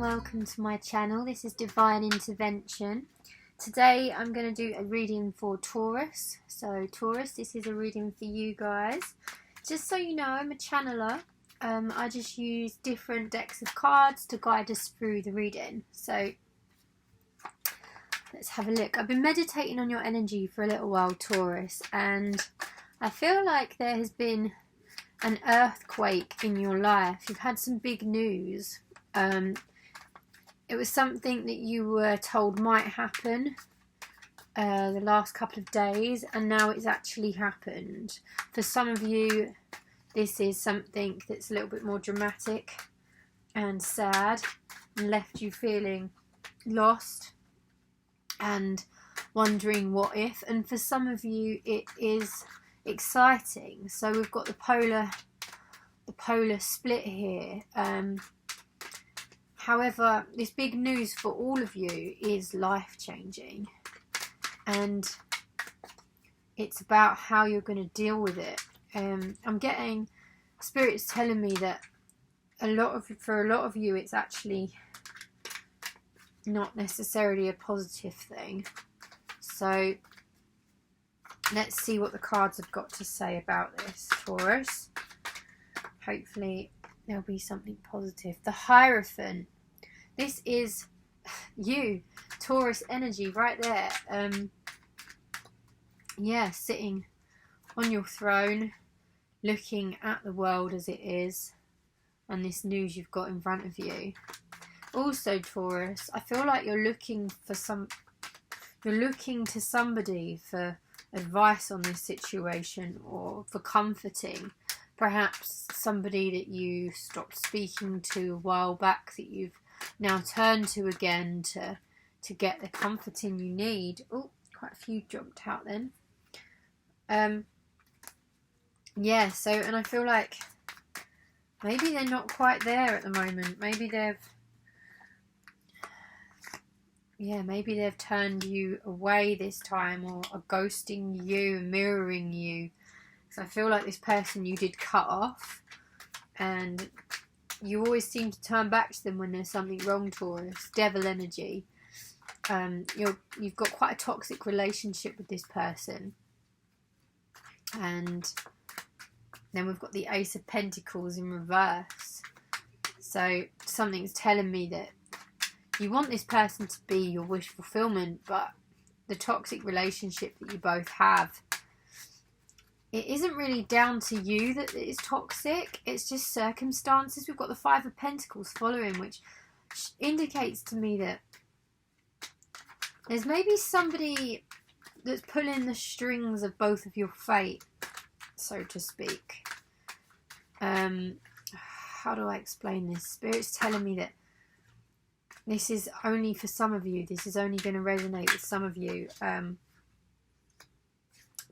welcome to my channel. This is Divine Intervention. Today I'm going to do a reading for Taurus. So Taurus, this is a reading for you guys. Just so you know, I'm a channeler. I just use different decks of cards to guide us through the reading. So let's have a look. I've been meditating on your energy for a little while, Taurus, and I feel like there has been an earthquake in your life. You've had some big news. It was something that you were told might happen the last couple of days, and now it's actually happened. For some of you, this is something that's a little bit more dramatic and sad and left you feeling lost and wondering what if. And for some of you, it is exciting. So we've got the polar split here. However, this big news for all of you is life-changing, and it's about how you're going to deal with it. I'm getting spirits telling me that for a lot of you, it's actually not necessarily a positive thing. So let's see what the cards have got to say about this, Taurus. Hopefully there'll be something positive. The Hierophant. This is you, Taurus energy right there. Yeah, sitting on your throne, looking at the world as it is, and this news you've got in front of you. Also, Taurus, I feel like you're looking to somebody for advice on this situation or for comforting. Perhaps somebody that you stopped speaking to a while back that you've now turned to again to get the comforting you need. Oh, quite a few jumped out then. Yeah, so, and I feel like maybe they're not quite there at the moment. Maybe they've turned you away this time, or are ghosting you, mirroring you. So I feel like this person you did cut off, and you always seem to turn back to them when there's something wrong, Taurus. Devil energy. You've got quite a toxic relationship with this person. And then we've got the Ace of Pentacles in reverse. So something's telling me that you want this person to be your wish fulfillment, but the toxic relationship that you both have, it isn't really down to you that it is toxic. It's just circumstances. We've got the Five of Pentacles following, which indicates to me that there's maybe somebody that's pulling the strings of both of your fate, so to speak. How do I explain this? Spirit's telling me that this is only for some of you. This is only going to resonate with some of you.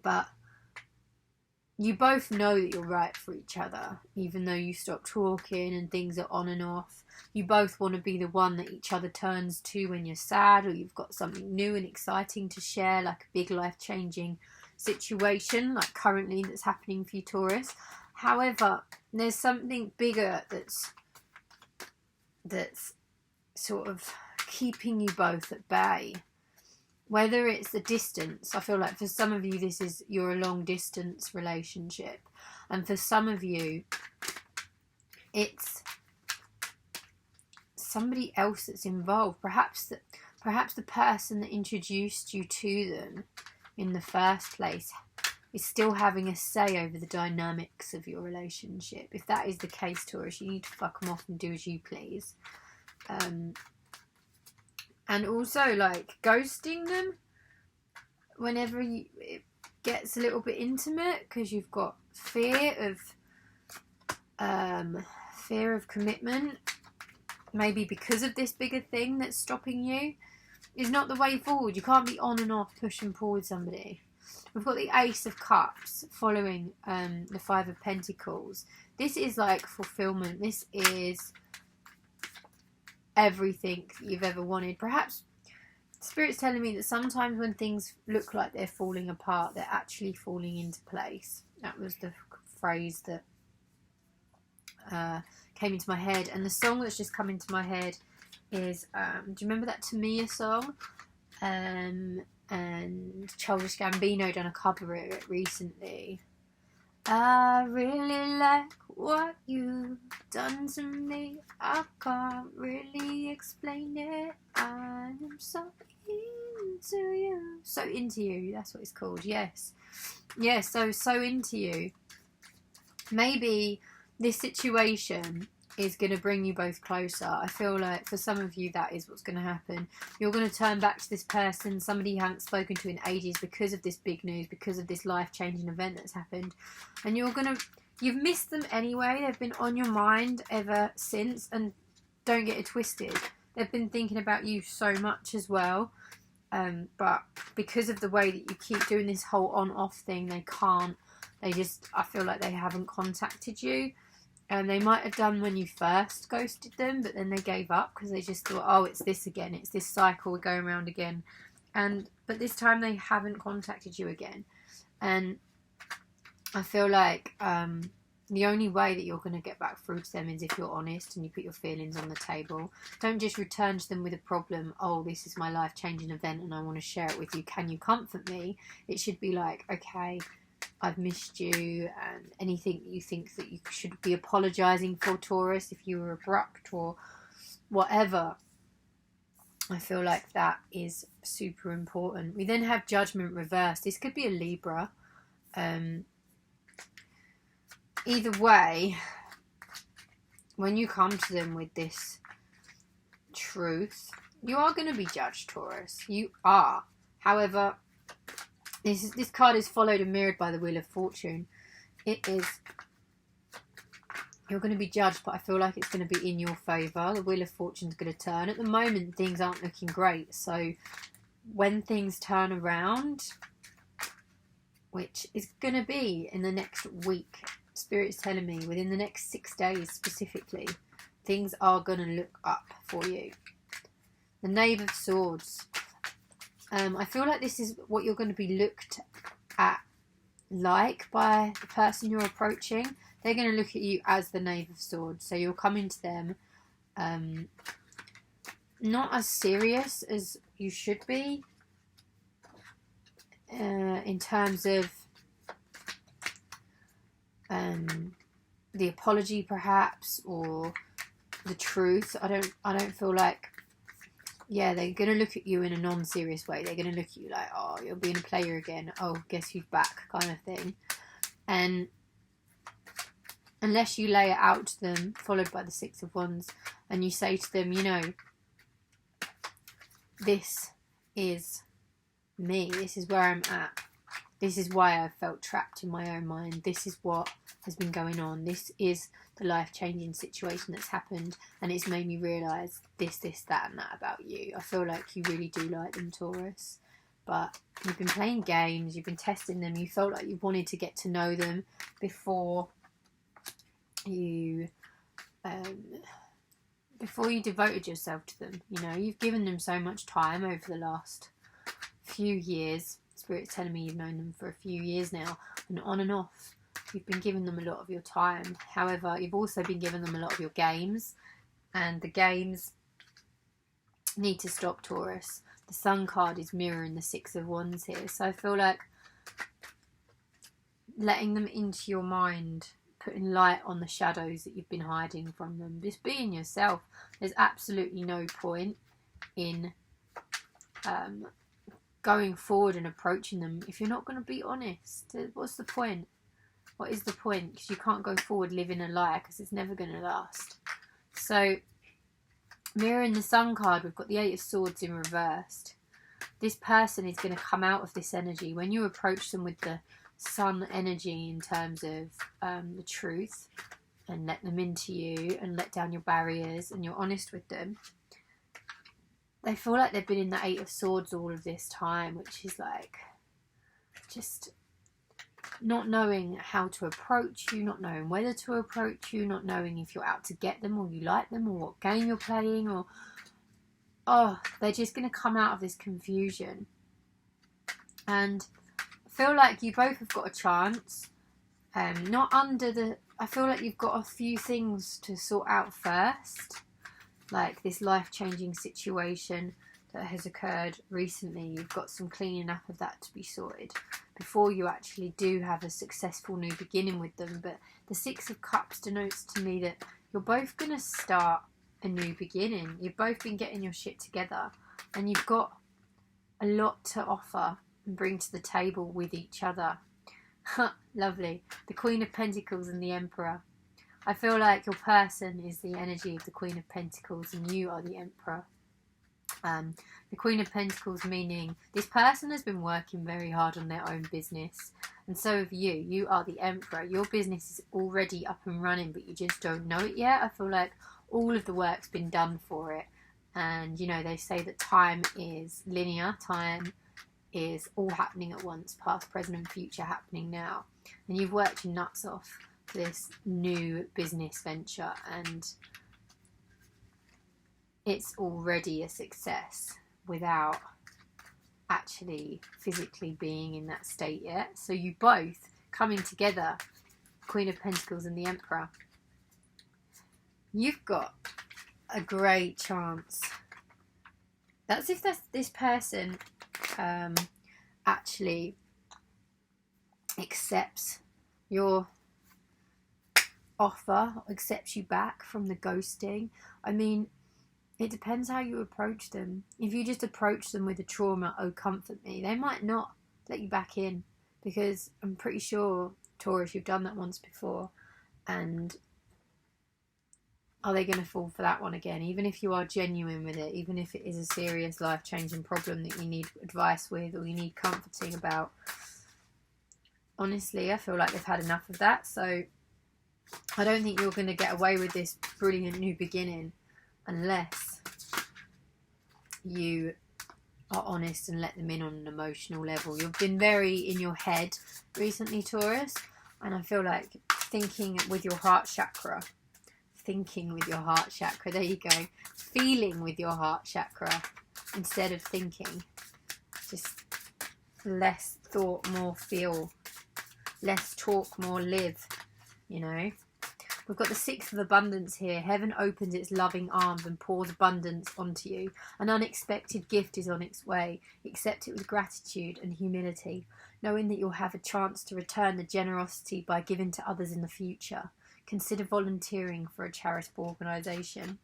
But you both know that you're right for each other, even though you stopped talking and things are on and off. You both want to be the one that each other turns to when you're sad, or you've got something new and exciting to share, like a big life-changing situation, like currently that's happening for you, Taurus. However, there's something bigger that's sort of keeping you both at bay. Whether it's the distance, I feel like for some of you you're a long distance relationship, and for some of you it's somebody else that's involved. Perhaps the person that introduced you to them in the first place is still having a say over the dynamics of your relationship. If that is the case, Taurus, you need to fuck them off and do as you please. And also, like, ghosting them whenever it gets a little bit intimate, because you've got fear of commitment, maybe because of this bigger thing that's stopping you, is not the way forward. You can't be on and off, push and pull with somebody. We've got the Ace of Cups following the Five of Pentacles. This is like fulfillment. This is everything that you've ever wanted. Perhaps Spirit's telling me that sometimes when things look like they're falling apart, they're actually falling into place. That was the phrase that came into my head. And the song that's just come into my head is, do you remember that Tamia song? And Childish Gambino done a cover of it recently. I really like what you've done to me. I can't really explain it. I'm so into you. So into you, that's what it's called. Yes. Yeah, so into you. Maybe this situation is going to bring you both closer. I feel like for some of you that is what's going to happen. You're going to turn back to this person, somebody you haven't spoken to in ages, because of this big news, because of this life-changing event that's happened. And you've missed them anyway. They've been on your mind ever since, and don't get it twisted. They've been thinking about you so much as well. But because of the way that you keep doing this whole on-off thing, they can't. I feel like they haven't contacted you. And they might have done when you first ghosted them, but then they gave up because they just thought, oh, it's this again. It's this cycle we're going around again. But this time they haven't contacted you again. And I feel like the only way that you're going to get back through to them is if you're honest and you put your feelings on the table. Don't just return to them with a problem. Oh, this is my life-changing event and I want to share it with you. Can you comfort me? It should be like, okay, I've missed you, and anything you think that you should be apologising for, Taurus, if you were abrupt or whatever. I feel like that is super important. We then have Judgment reversed. This could be a Libra. Either way, when you come to them with this truth, you are going to be judged, Taurus. You are. However, this card is followed and mirrored by the Wheel of Fortune. It is, you're going to be judged, but I feel like it's going to be in your favour. The Wheel of Fortune is going to turn. At the moment, things aren't looking great. So when things turn around, which is going to be in the next week, Spirit's telling me, within the next 6 days specifically, things are going to look up for you. The Knave of Swords. I feel like this is what you're going to be looked at like by the person you're approaching. They're going to look at you as the Knave of Swords. So you're coming to them not as serious as you should be in terms of the apology perhaps, or the truth. I don't feel like, yeah, they're going to look at you in a non-serious way. They're going to look at you like, oh, you're being a player again. Oh, guess who's back, kind of thing. And unless you lay it out to them, followed by the Six of Wands, and you say to them, you know, this is me. This is where I'm at. This is why I've felt trapped in my own mind. This is what has been going on. This is the life-changing situation that's happened, and it's made me realise this, that and that about you. I feel like you really do like them, Taurus. But you've been playing games, you've been testing them, you felt like you wanted to get to know them before you devoted yourself to them. You know, you've given them so much time over the last few years. Spirit's telling me you've known them for a few years now, and on and off you've been giving them a lot of your time. However, you've also been giving them a lot of your games, and the games need to stop, Taurus. The Sun card is mirroring the Six of Wands here, so I feel like letting them into your mind, putting light on the shadows that you've been hiding from them, just being yourself. There's absolutely no point in going forward and approaching them if you're not going to be honest. What's the point? What is the point? Because you can't go forward living a lie, because it's never going to last. So, mirroring the Sun card, we've got the Eight of Swords in reversed. This person is going to come out of this energy. When you approach them with the Sun energy in terms of the truth, and let them into you and let down your barriers, and you're honest with them, they feel like they've been in the Eight of Swords all of this time, which is like just not knowing how to approach you, not knowing whether to approach you, not knowing if you're out to get them or you like them, or what game you're playing, or they're just going to come out of this confusion. And I feel like you both have got a chance. I feel like you've got a few things to sort out first. like this life-changing situation that has occurred recently. You've got some cleaning up of that to be sorted before you actually do have a successful new beginning with them. But the Six of Cups denotes to me that you're both going to start a new beginning. You've both been getting your shit together, and you've got a lot to offer and bring to the table with each other. Lovely. The Queen of Pentacles and the Emperor. I feel like your person is the energy of the Queen of Pentacles and you are the Emperor. The Queen of Pentacles meaning this person has been working very hard on their own business, and so have you. You are the Emperor. Your business is already up and running, but you just don't know it yet. I feel like all of the work's been done for it, and you know, they say that time is linear. Time is all happening at once, past, present and future happening now, and you've worked your nuts off for this new business venture, and it's already a success without actually physically being in that state yet. So you both coming together, Queen of Pentacles and the Emperor, you've got a great chance. That's if this person actually accepts your offer, accepts you back from the ghosting. I mean, it depends how you approach them. If you just approach them with a trauma, oh comfort me, they might not let you back in, because I'm pretty sure, Taurus, you've done that once before, and are they going to fall for that one again? Even if you are genuine with it, even if it is a serious life-changing problem that you need advice with or you need comforting about, honestly, I feel like they've had enough of that. So I don't think you're going to get away with this brilliant new beginning unless you are honest and let them in on an emotional level. You've been very in your head recently, Taurus, and I feel like thinking with your heart chakra, there you go, feeling with your heart chakra instead of thinking. Just less thought, more feel, less talk, more live, you know. We've got the Six of Abundance here. Heaven opens its loving arms and pours abundance onto you. An unexpected gift is on its way. Accept it with gratitude and humility, knowing that you'll have a chance to return the generosity by giving to others in the future. Consider volunteering for a charitable organisation.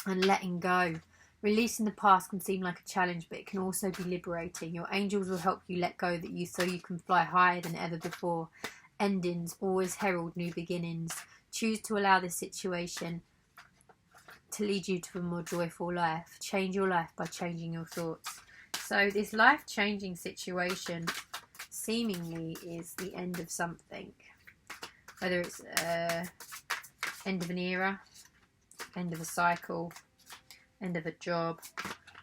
And letting go. Releasing the past can seem like a challenge, but it can also be liberating. Your angels will help you let go so you can fly higher than ever before. Endings always herald new beginnings. Choose to allow this situation to lead you to a more joyful life. Change your life by changing your thoughts. So this life-changing situation seemingly is the end of something. Whether it's end of an era, end of a cycle, end of a job.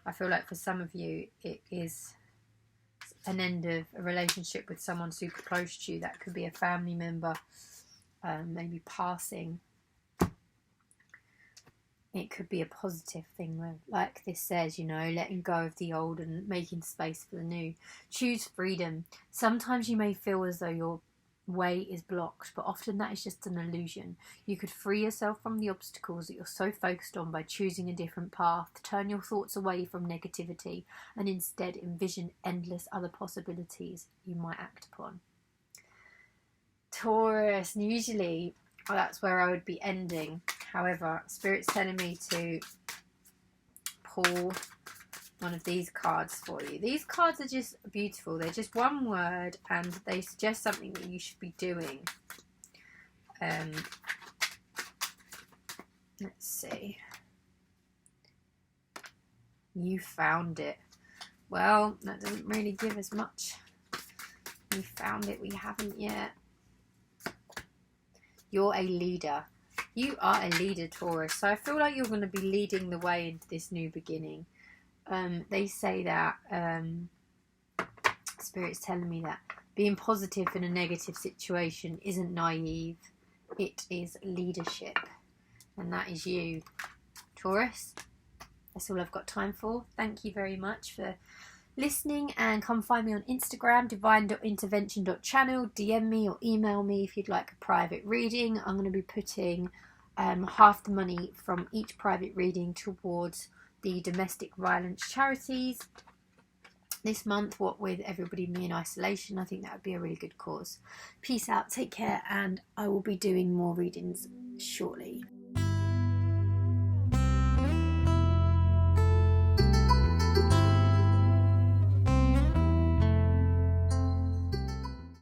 I feel like for some of you it is an end of a relationship with someone super close to you. That could be a family member, maybe passing. It could be a positive thing, where, like this says, you know, letting go of the old and making space for the new. Choose freedom. Sometimes you may feel as though your way is blocked, but often that is just an illusion. You could free yourself from the obstacles that you're so focused on by choosing a different path. Turn your thoughts away from negativity and instead envision endless other possibilities you might act upon. Taurus, usually that's where I would be ending. However, Spirit's telling me to pull one of these cards for you. These cards are just beautiful. They're just one word and they suggest something that you should be doing. Let's see. You found it. Well, that doesn't really give us much. You found it, we haven't yet. You're a leader. You are a leader, Taurus. So I feel like you're going to be leading the way into this new beginning. They say that, Spirit's telling me that being positive in a negative situation isn't naive, it is leadership, and that is you, Taurus. That's all I've got time for. Thank you very much for listening, and come find me on Instagram, divine.intervention.channel. DM me or email me if you'd like a private reading. I'm going to be putting half the money from each private reading towards the domestic violence charities this month, what with everybody being in isolation. I think that would be a really good cause. Peace out, take care, and I will be doing more readings shortly.